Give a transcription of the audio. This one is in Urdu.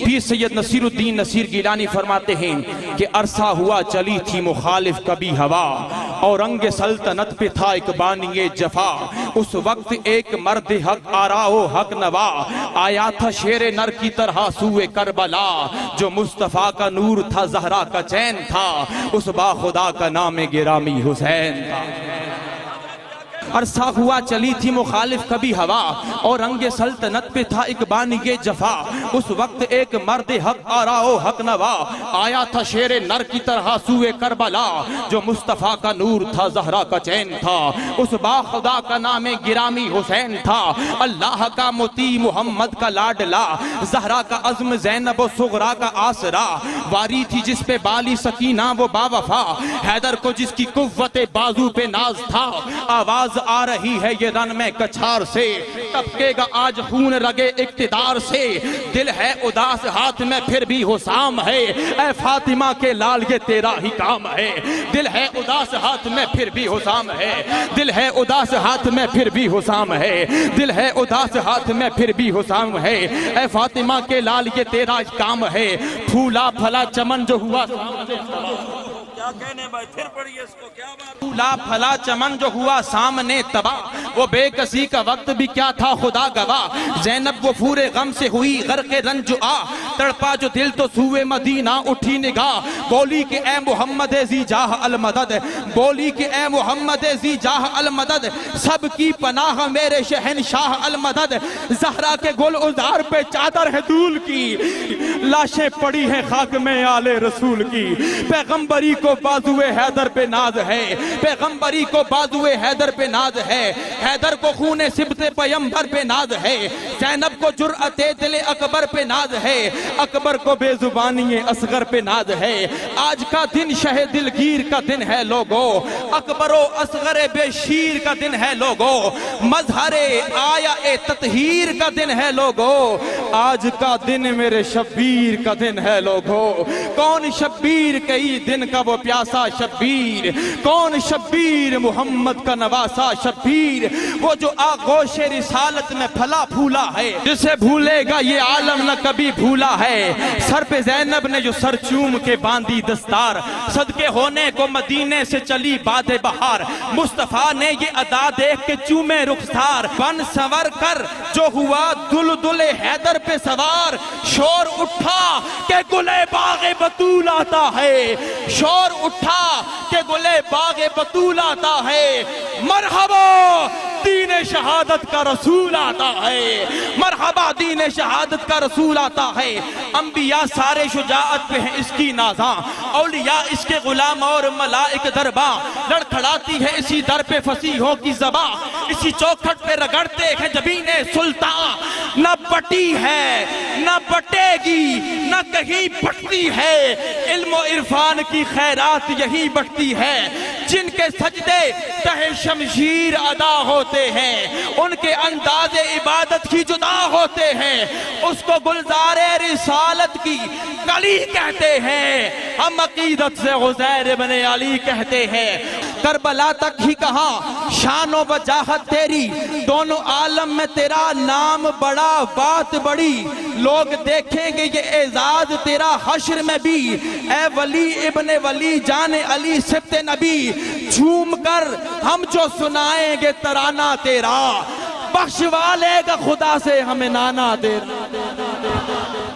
پیر سید نصیرالدین نصیر گیلانی فرماتے ہیں کہ عرصہ ہوا چلی تھی مخالف کبھی ہوا، اور رنگ سلطنت پہ تھا ایک بانی جفا، اس وقت ایک مرد حق آرا و حق نوا، آیا تھا شیر نر کی طرح سوئے کربلا، جو مصطفیٰ کا نور تھا زہرا کا چین تھا، اس با خدا کا نام گرامی حسین تھا۔ عرصہ ہوا چلی تھی مخالف کبھی ہوا، اور رنگ سلطنت پہ تھا ایک بانی جفا، اس وقت ایک مرد حق آرا و حق نوا، آیا تھا شیر نر کی طرح سوئے کربلا، جو مصطفیٰ کا نور تھا زہرا کا چین تھا، اس با خدا کا نام گرامی حسین تھا، اللہ کا مطیع محمد کا لاڈلا، زہرا کا عزم زینب و صغرا کا آسرا، واری تھی جس پہ بالی سکینہ وہ با وفا، حیدر کو جس کی قوت بازو پہ ناز تھا، آواز آ رہی ہے یہ رن میں کچھار سے، ٹپکے گا آج خون رگے اقتدار سے، دل ہے اداس ہاتھ میں پھر بھی حسام ہے، اے فاطمہ کے لال یہ تیرا ہی کام ہے، دل ہے اداس ہاتھ میں پھر بھی حسام ہے، دل ہے اداس ہاتھ میں پھر بھی حسام ہے، دل ہے اداس ہاتھ میں پھر بھی حسام ہے، اے فاطمہ کے لال یہ تیرا ہی کام ہے، پھولا پھلا چمن جو ہوا پھولا پھلا چمن جو ہوا سامنے تباہ، وہ بے کسی کا وقت بھی کیا تھا خدا گواہ، زینب وہ پورے غم سے ہوئی غرق رنج آ، تڑپا جو دل تو سوئے مدینہ اٹھی نگاہ، بولی کہ اے محمد ذی جاہ المدد، بولی کہ اے محمد ذی جاہ المدد، سب کی پناہ میرے شہنشاہ المدد، زہرا کے گل ازار پہ چادر ہے دھول کی، لاشیں پڑی ہیں خاک میں آل رسول کی، پیغمبری کو بازوے حیدر پہ ناز ہے، پیغمبری کو بازوے حیدر پہ ناز ہے، حیدر کو خون سبط پیمبر پہ ناز ہے، زینب کو جرأت دل اکبر پہ ناز ہے، اکبر کو بے زبانی اصغر پہ ناز ہے، آج کا دن شہ دلگیر کا دن ہے لوگو، اکبر و اصغر بے شیر کا دن ہے لوگو، مظہر آیا تطہیر کا دن ہے لوگو، آج کا دن میرے شبیر کا دن ہے لوگو، کون شبیر کئی دن کا وہ پیاسا شبیر، کون شبیر محمد کا نواسا شبیر، وہ جو آغوش رسالت میں پھلا پھولا ہے، جسے بھولے گا یہ عالم نہ کبھی بھولا ہے، سر پہ زینب نے جو سر چوم کے باندھی دستار، صدقے ہونے کو مدینے سے چلی باد بہار، مصطفیٰ نے یہ ادا دیکھ کے چومے رخسار، بن سور کر جو ہوا دل حیدر پہ سوار، شور اٹھا کہ گلے باغ بطول آتا ہے، شور اٹھا کہ گلے باغ بطول آتا ہے، مرحبا دین شہادت کا رسول آتا ہے، مرحبا دین شہادت کا رسول آتا ہے، انبیاء سارے شجاعت پہ ہیں اس کی نازاں، اولیاء اس کے غلام اور ملائک درباں، لڑکھڑاتی ہے اسی در پہ فصیحوں کی زباں، اسی چوکھٹ پہ رگڑتے ہیں جبین سلطان، نہ بٹی ہے نہ بٹے گی نہ کہیں بٹتی ہے، علم و عرفان کی خیرات یہی بٹتی ہے، جن کے سجدے تہ شمشیر ادا ہوتے ہیں، ان کے انداز عبادت کی جدا ہوتے ہیں، اس کو گلزار رسالت کی کلی کہتے ہیں، ہم عقیدت سے عزیر ابن علی کہتے ہیں، کربلا تک ہی کہاں شان و وجاہت تیری، دونوں عالم میں تیرا نام بڑا بات بڑی، لوگ دیکھیں گے یہ اعزاز تیرا حشر میں بھی، اے ولی ابن ولی جان علی سبت نبی، جھوم کر ہم جو سنائیں گے ترانہ تیرا، بخشوا لے گا خدا سے ہمیں نانا تیرا۔